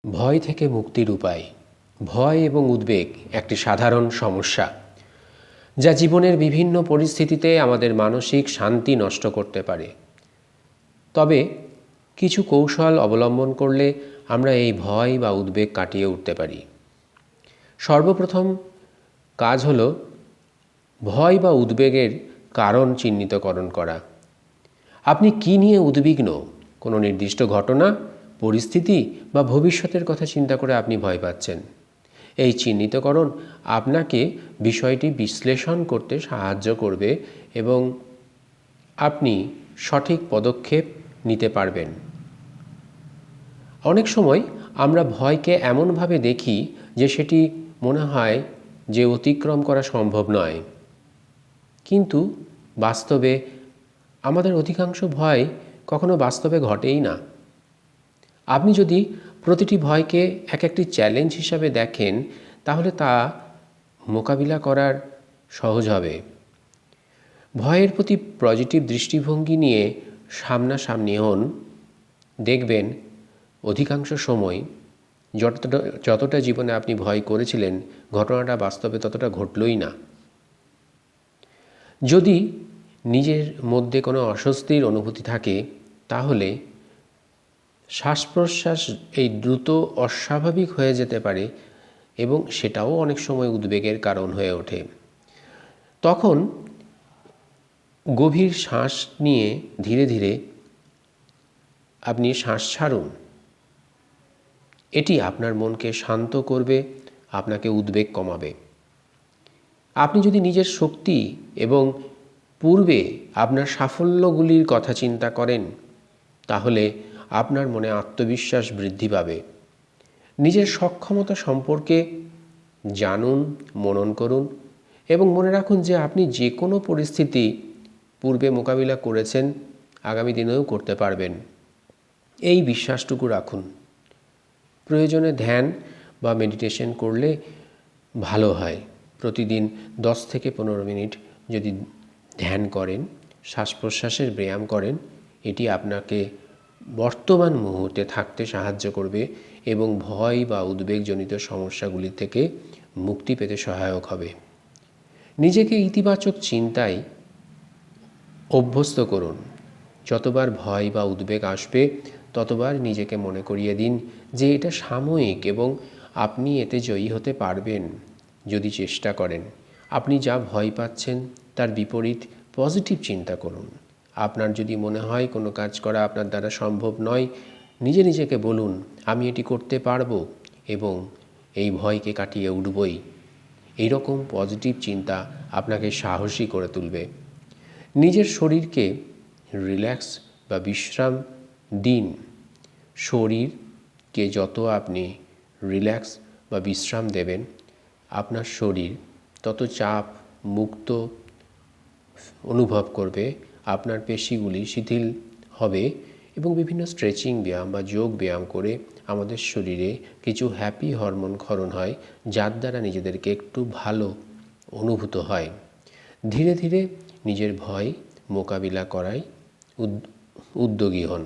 ভয় থেকে মুক্তির উপায়। ভয় এবং উদ্বেগ একটি সাধারণ সমস্যা, যা জীবনের বিভিন্ন পরিস্থিতিতে আমাদের মানসিক শান্তি নষ্ট করতে পারে। তবে কিছু কৌশল অবলম্বন করলে আমরা এই ভয় বা উদ্বেগ কাটিয়ে উঠতে পারি। সর্বপ্রথম কাজ হলো ভয় বা উদ্বেগের কারণ চিহ্নিতকরণ করা। আপনি কী নিয়ে উদ্বিগ্ন? কোনো নির্দিষ্ট ঘটনা, পরিস্থিতি বা ভবিষ্যতের কথা চিন্তা করে আপনি ভয় পাচ্ছেন। এই চিহ্নিতকরণ আপনাকে বিষয়টি বিশ্লেষণ করতে সাহায্য করবে এবং আপনি সঠিক পদক্ষেপ নিতে পারবেন। অনেক সময় আমরা ভয়কে এমনভাবে দেখি যে সেটি মনে হয় যে অতিক্রম করা সম্ভব নয়, কিন্তু বাস্তবে আমাদের অধিকাংশ ভয় কখনো বাস্তবে ঘটেই না। আপনি যদি প্রতিটি ভয়কে একটি চ্যালেঞ্জ হিসাবে দেখেন, তাহলে তা মোকাবিলা করার সহজ হবে। ভয়ের প্রতি পজিটিভ দৃষ্টিভঙ্গি নিয়ে সামনাসামনি হন। দেখবেন অধিকাংশ সময় যতটা জীবনে আপনি ভয় করেছিলেন, ঘটনাটা বাস্তবে ততটা ঘটলই না। যদি নিজের মধ্যে কোনো অস্বস্তির অনুভূতি থাকে, তাহলে শ্বাস প্রশ্বাস এই দ্রুত অস্বাভাবিক হয়ে যেতে পারে এবং সেটাও অনেক সময় উদ্বেগের কারণ হয়ে ওঠে। তখন গভীর শ্বাস নিয়ে ধীরে ধীরে আপনি শ্বাস ছাড়ুন। এটি আপনার মনকে শান্ত করবে, আপনাকে উদ্বেগ কমাবে। আপনি যদি নিজের শক্তি এবং পূর্বে আপনার সাফল্যগুলির কথা চিন্তা করেন, তাহলে আপনার মনে আত্মবিশ্বাস বৃদ্ধি পাবে। নিজের সক্ষমতা সম্পর্কে জানুন, মনন করুন এবং মনে রাখুন যে আপনি যে কোনো পরিস্থিতি পূর্বে মোকাবিলা করেছেন, আগামী দিনেও করতে পারবেন। এই বিশ্বাসটুকু রাখুন। প্রয়োজনে ধ্যান বা মেডিটেশন করলে ভালো হয়। প্রতিদিন 10 থেকে 15 মিনিট যদি ধ্যান করেন, শ্বাস প্রশ্বাসের ব্যায়াম করেন, এটি আপনাকে বর্তমান মুহূর্তে থাকতে সাহায্য করবে এবং ভয় বা উদ্বেগজনিত সমস্যাগুলি থেকে মুক্তি পেতে সহায়ক হবে। নিজেকে ইতিবাচক চিন্তায় অভ্যস্ত করুন। যতবার ভয় বা উদ্বেগ আসবে, ততবার নিজেকে মনে করিয়ে দিন যে এটা সাময়িক এবং আপনি এতে জয়ী হতে পারবেন যদি চেষ্টা করেন। আপনি যা ভয় পাচ্ছেন তার বিপরীত পজিটিভ চিন্তা করুন। আপনার যদি মনে হয় কোনো কাজ করা আপনার দ্বারা সম্ভব নয়, নিজেকে বলুন, আমি এটি করতে পারবো এবং এই ভয়কে কাটিয়ে উঠবই। এইরকম পজিটিভ চিন্তা আপনাকে সাহসী করে তুলবে। নিজের শরীরকে রিল্যাক্স বা বিশ্রাম দিন। শরীরকে যত আপনি রিল্যাক্স বা বিশ্রাম দেবেন, আপনার শরীর তত চাপ মুক্ত অনুভব করবে, আপনার পেশিগুলি শিথিল হবে এবং বিভিন্ন স্ট্রেচিং ব্যায়াম বা যোগ ব্যায়াম করে আমাদের শরীরে কিছু হ্যাপি হরমোন ক্ষরণ হয়, যার দ্বারা নিজেদেরকে একটু ভালো অনুভূত হয়। ধীরে ধীরে নিজের ভয় মোকাবিলা করায় উদ্যোগী হন।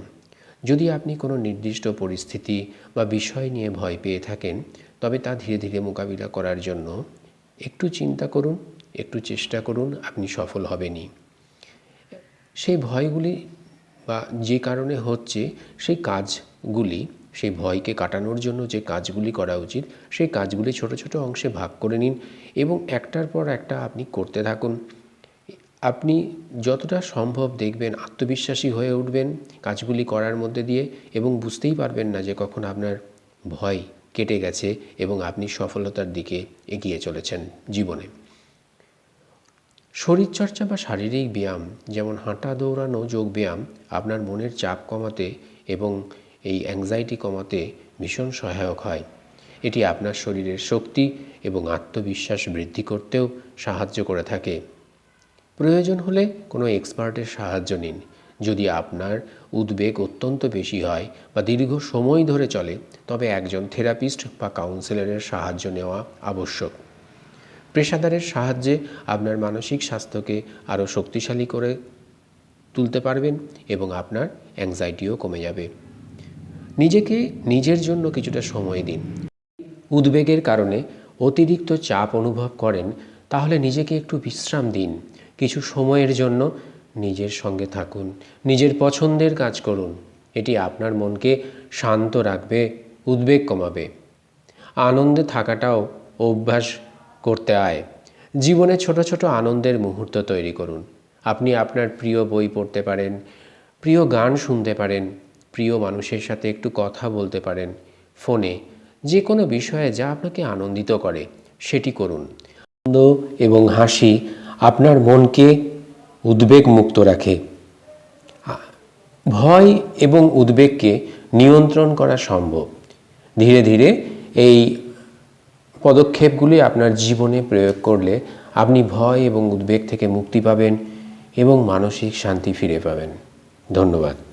যদি আপনি কোনো নির্দিষ্ট পরিস্থিতি বা বিষয় নিয়ে ভয় পেয়ে থাকেন, তবে তা ধীরে ধীরে মোকাবিলা করার জন্য একটু চিন্তা করুন, একটু চেষ্টা করুন, আপনি সফল হবেনই। সেই ভয়গুলি বা যে কারণে হচ্ছে সেই কাজগুলি, সেই ভয়কে কাটানোর জন্য যে কাজগুলি করা উচিত, সেই কাজগুলি ছোট ছোট অংশে ভাগ করে নিন এবং একটার পর একটা আপনি করতে থাকুন। আপনি যতটা সম্ভব দেখবেন আত্মবিশ্বাসী হয়ে উঠবেন কাজগুলি করার মধ্যে দিয়ে এবং বুঝতেই পারবেন না যে কখন আপনার ভয় কেটে গেছে এবং আপনি সফলতার দিকে এগিয়ে চলেছেন জীবনে। শরীরচর্চা বা শারীরিক ব্যায়াম, যেমন হাঁটা, দৌড়ানো, যোগ ব্যায়াম আপনার মনের চাপ কমাতে এবং এই অ্যাংজাইটি কমাতে ভীষণ সহায়ক হয়। এটি আপনার শরীরের শক্তি এবং আত্মবিশ্বাস বৃদ্ধি করতেও সাহায্য করে থাকে। প্রয়োজন হলে কোনো এক্সপার্টের সাহায্য নিন। যদি আপনার উদ্বেগ অত্যন্ত বেশি হয় বা দীর্ঘ সময় ধরে চলে, তবে একজন থেরাপিস্ট বা কাউন্সিলরের সাহায্য নেওয়া আবশ্যক। পেশাদারের সাহায্যে আপনার মানসিক স্বাস্থ্যকে আরও শক্তিশালী করে তুলতে পারবেন এবং আপনার অ্যাংজাইটিও কমে যাবে। নিজেকে নিজের জন্য কিছুটা সময় দিন। উদ্বেগের কারণে অতিরিক্ত চাপ অনুভব করেন, তাহলে নিজেকে একটু বিশ্রাম দিন। কিছু সময়ের জন্য নিজের সঙ্গে থাকুন, নিজের পছন্দের কাজ করুন। এটি আপনার মনকে শান্ত রাখবে, উদ্বেগ কমাবে। আনন্দে থাকাটাও অভ্যাস করতে হয়। জীবনে ছোট ছোট আনন্দের মুহূর্ত তৈরি করুন। আপনি আপনার প্রিয় বই পড়তে পারেন, প্রিয় গান শুনতে পারেন, প্রিয় মানুষের সাথে একটু কথা বলতে পারেন ফোনে। যে কোনো বিষয়ে যা আপনাকে আনন্দিত করে সেটি করুন। আনন্দ এবং হাসি আপনার মনকে উদ্বেগ মুক্ত রাখে। ভয় এবং উদ্বেগকে নিয়ন্ত্রণ করা সম্ভব। ধীরে ধীরে এই পদক্ষেপগুলি আপনার জীবনে প্রয়োগ করলে আপনি ভয় এবং উদ্বেগ থেকে মুক্তি পাবেন এবং মানসিক শান্তি ফিরে পাবেন। ধন্যবাদ।